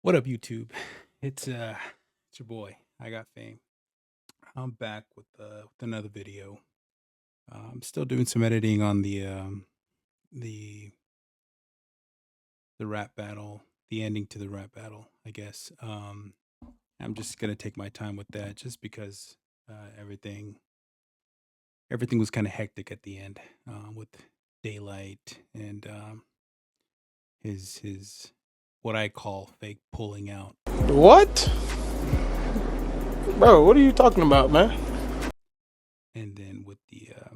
What up, YouTube? It's your boy. I got fame. I'm back with another video. I'm still doing some editing on the the rap battle, the ending to the rap battle. I guess. I'm just gonna take my time with that, just because everything was kind of hectic at the end, with daylight and his what I call fake pulling out. What? Bro, what are you talking about, man? And then with there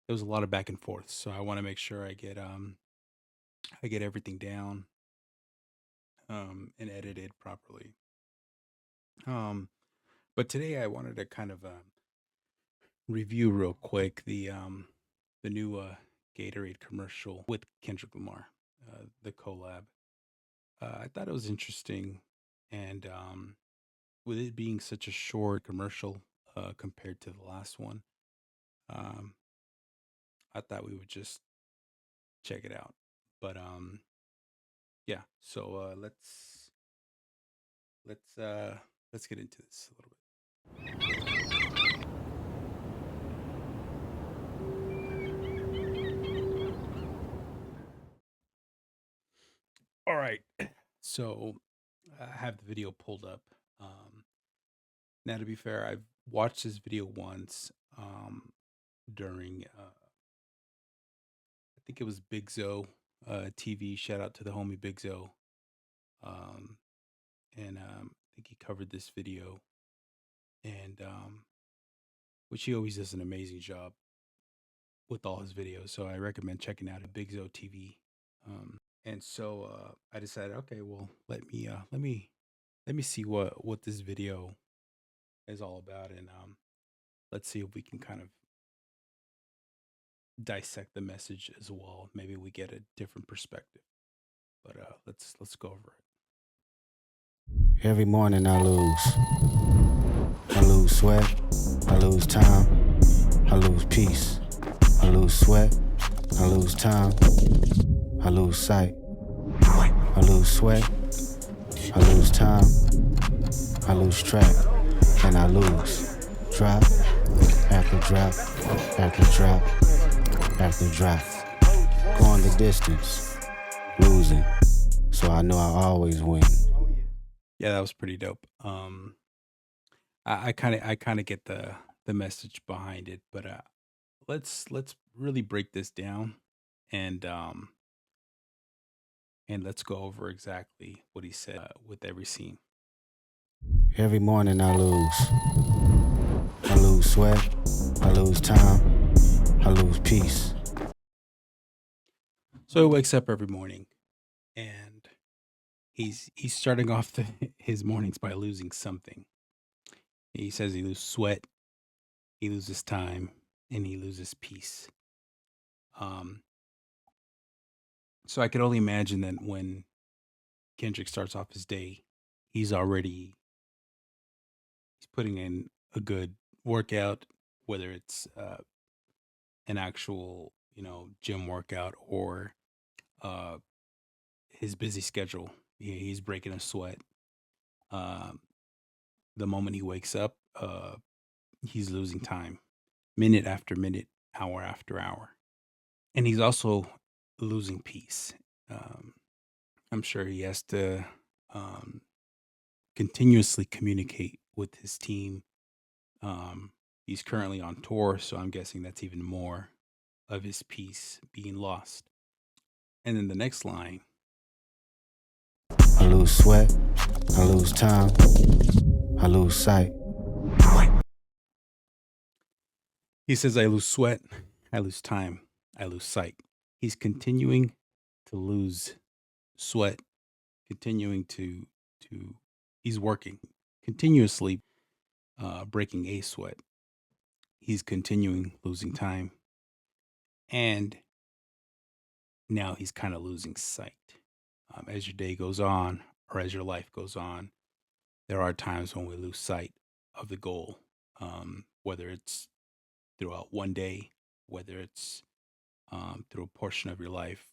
was a lot of back and forth, so I want to make sure I get everything down, and edited properly. um but today I wanted to kind of review real quick the new Gatorade commercial with Kendrick Lamar, the collab. I thought it was interesting, and with it being such a short commercial, compared to the last one, um I thought we would just check it out. But yeah, so let's uh let's get into this a little bit. All right. So I have the video pulled up. Um Now, to be fair, I've watched this video once, during I think it was Big Zo TV. Shout out to the homie Big Zo. Um and I think he covered this video, and which he always does an amazing job with all his videos. So I recommend checking out a Big Zo TV. And so I decided, okay, well, let me see what this video is all about, and let's see if we can kind of dissect the message as well. Maybe we get a different perspective. But let's go over it. Every morning I lose. I lose sweat. I lose time. I lose peace. I lose sweat. I lose time. I lose sight. I lose sweat. I lose time. I lose track. And I lose. Drop after drop after drop after drop. Going the distance. Losing. So I know I always win. Yeah, that was pretty dope. I kind of get the message behind it, but let's really break this down, and let's go over exactly what he said, with every scene. Every morning I lose. I lose sweat. I lose time. I lose peace. So he wakes up every morning, and he's starting off his mornings by losing something. He says he loses sweat, he loses time, and he loses peace. Um, so I could only imagine that when Kendrick starts off his day, he's already he's putting in a good workout, whether it's an actual, gym workout, or uh, his busy schedule. He's breaking a sweat. Um, the moment he wakes up, he's losing time, minute after minute, hour after hour, and he's also losing peace. Um, I'm sure he has to um, continuously communicate with his team. He's currently on tour, so I'm guessing that's even more of his peace being lost. And then the next line, I lose sweat. I lose time. I lose sight. he says, I lose sweat, I lose time, I lose sight. He's continuing to lose sweat, continuing to he's working continuously, breaking a sweat. He's continuing losing time, and now he's kind of losing sight. As your day goes on, or as your life goes on, there are times when we lose sight of the goal, whether it's throughout one day, whether it's through a portion of your life.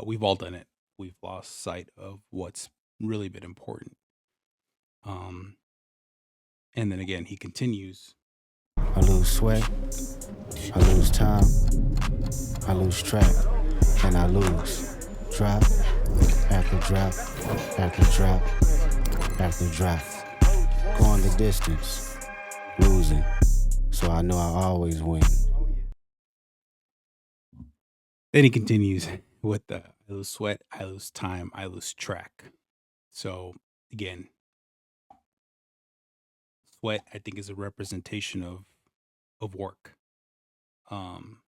We've all done it. We've lost sight of what's really been important. Um, and then again, he continues. I lose sweat, I lose time, I lose track, and I lose. Drop after drop after drop after drop. Going the distance, losing, so I know I always win. Then he continues with the I lose sweat, I lose time, I lose track. So again, sweat I think is a representation of work. Um,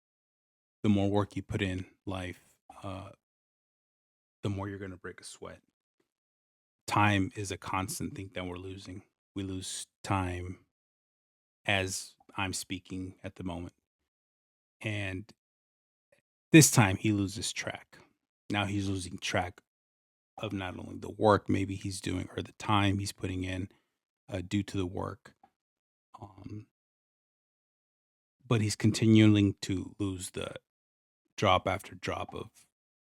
the more work you put in life, uh, the more you're gonna break a sweat. Time is a constant thing that we're losing. We lose time as I'm speaking at the moment. And this time he loses track. Now he's losing track of not only the work maybe he's doing or the time he's putting in due to the work, um, but he's continuing to lose the drop after drop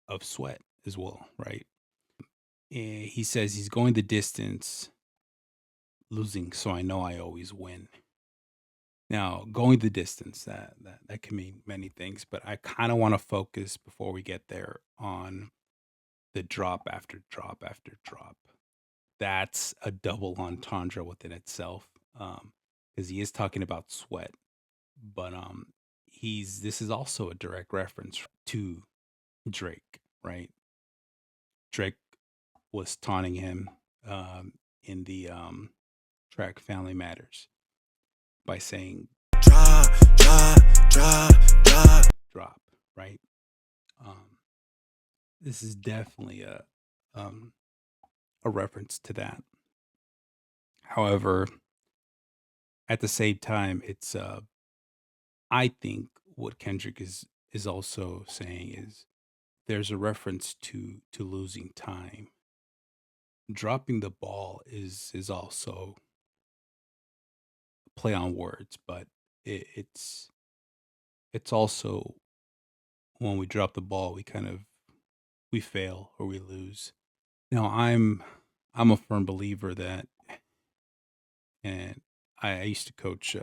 of sweat as well, right? And he says he's going the distance, losing, so I know I always win. Now, going the distance that can mean many things, but I kind of want to focus before we get there on the drop after drop after drop. That's a double entendre within itself, because he is talking about sweat, but he's this is also a direct reference to Drake, right? Drake was taunting him in the track Family Matters by saying Drop, drop, drop, drop. drop, right? Um, this is definitely um, a reference to that. However, at the same time, it's I think what Kendrick is also saying is there's a reference to losing time. Dropping the ball is also a play on words, but it's also when we drop the ball, we fail or we lose. Now I'm a firm believer that, and I used to coach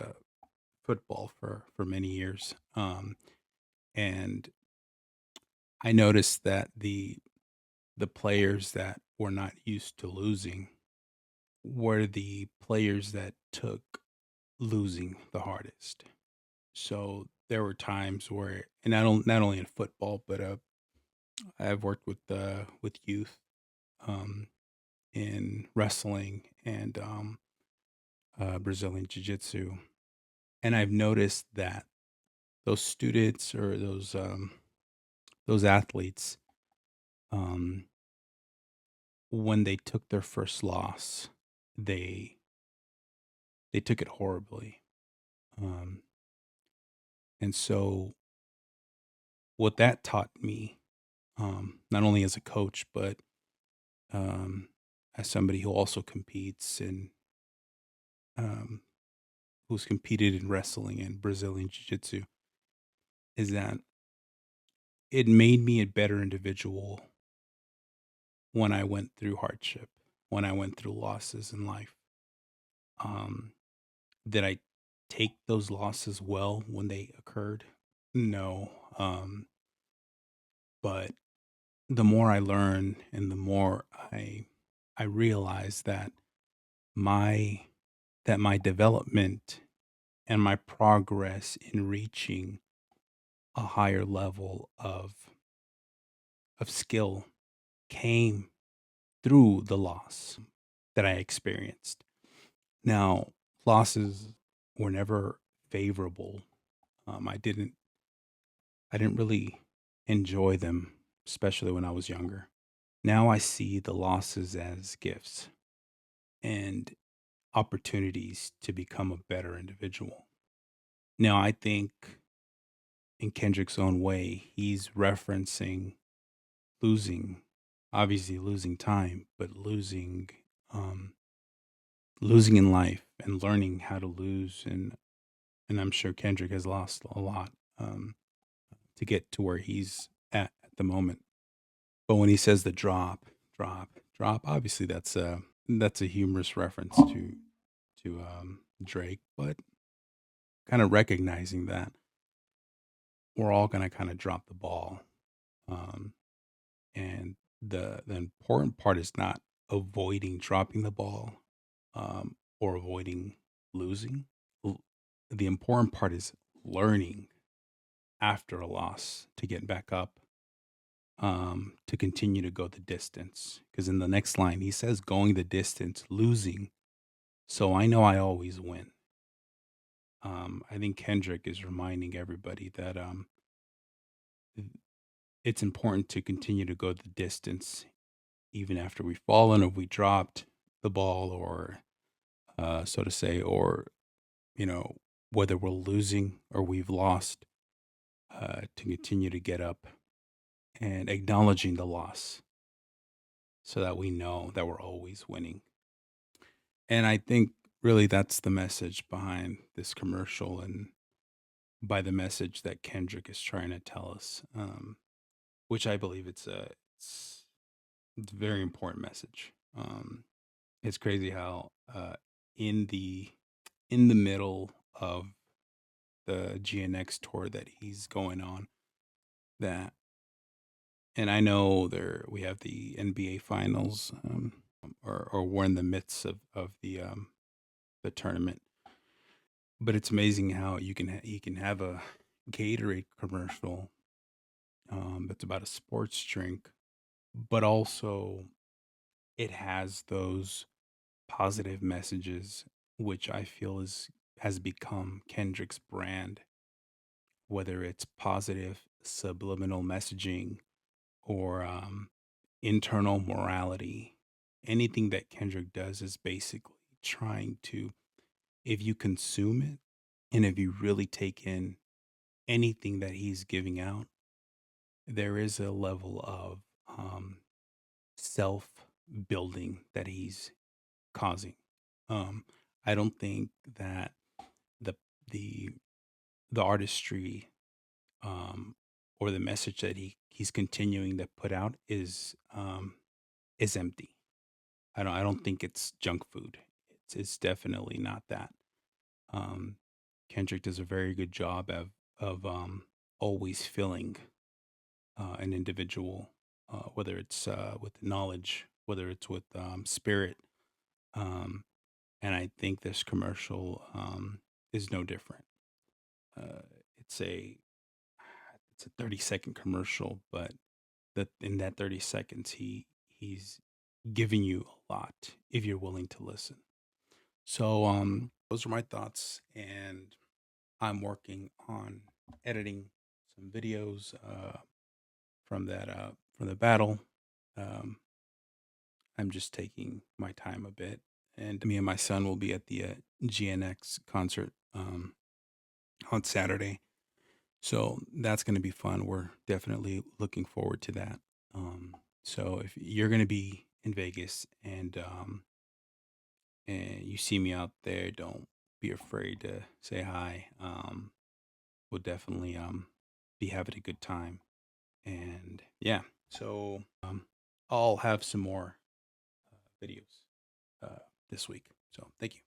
football for many years, and I noticed that the players that were not used to losing were the players that took losing the hardest. So there were times where, and not only in football, but I've worked with youth um, in wrestling and Brazilian Jiu Jitsu, and I've noticed that those students or those athletes, um, when they took their first loss, they they took it horribly, um, and so what that taught me, not only as a coach but um, as somebody who also competes and um, who's competed in wrestling and Brazilian Jiu Jitsu, is that it made me a better individual when I went through hardship, when I went through losses in life. Um, did I take those losses well when they occurred? No. But the more I learn and the more I realize that my my development and my progress in reaching a higher level of skill came through the loss that I experienced. Now, losses were never favorable. I didn't really enjoy them, especially when I was younger. Now I see the losses as gifts and opportunities to become a better individual. Now, I think in Kendrick's own way, he's referencing losing, obviously losing time, but um, losing in life and learning how to lose. And I'm sure Kendrick has lost a lot to get to where he's at the moment. But when he says the drop, drop, drop. Obviously, that's a humorous reference to Drake, but kind of recognizing that we're all gonna kind of drop the ball, um, and the important part is not avoiding dropping the ball, or avoiding losing. L- The important part is learning after a loss to get back up, to continue to go the distance. Because in the next line, he says, going the distance, losing. So I know I always win. I think Kendrick is reminding everybody that it's important to continue to go the distance, even after we've fallen or we dropped the ball, or so to say, or, you know, whether we're losing or we've lost, to continue to get up and acknowledging the loss so that we know that we're always winning. And I think really that's the message behind this commercial, and by the message that Kendrick is trying to tell us, which I believe it's a very important message. It's crazy how in the in the middle of the GNX tour that he's going on, that, and I know there we have the NBA finals, or we're in the midst of the tournament. But it's amazing how you can have a Gatorade commercial, that's about a sports drink, but also it has those positive messages, which I feel is has become Kendrick's brand, whether it's positive subliminal messaging or internal morality. Anything that Kendrick does is basically trying to, if you consume it and if you really take in anything that he's giving out, there is a level of self building that he's causing. Um, I don't think that the the the artistry, um, or the message that he's continuing to put out is empty. I don't think it's junk food. It's definitely not that. Um, Kendrick does a very good job of always filling an individual, whether it's with knowledge, whether it's with spirit. Um, and I think this commercial is no different. Uh, it's a it's a 30-second commercial, but that in that 30 seconds he's giving you a lot if you're willing to listen. So those are my thoughts, and I'm working on editing some videos from the battle. Um, I'm just taking my time a bit, and me and my son will be at the GNX concert on Saturday, so that's going to be fun. We're definitely looking forward to that. So if you're going to be in Vegas and you see me out there, don't be afraid to say hi. We'll definitely be having a good time, and yeah. So I'll have some more videos this week. So thank you.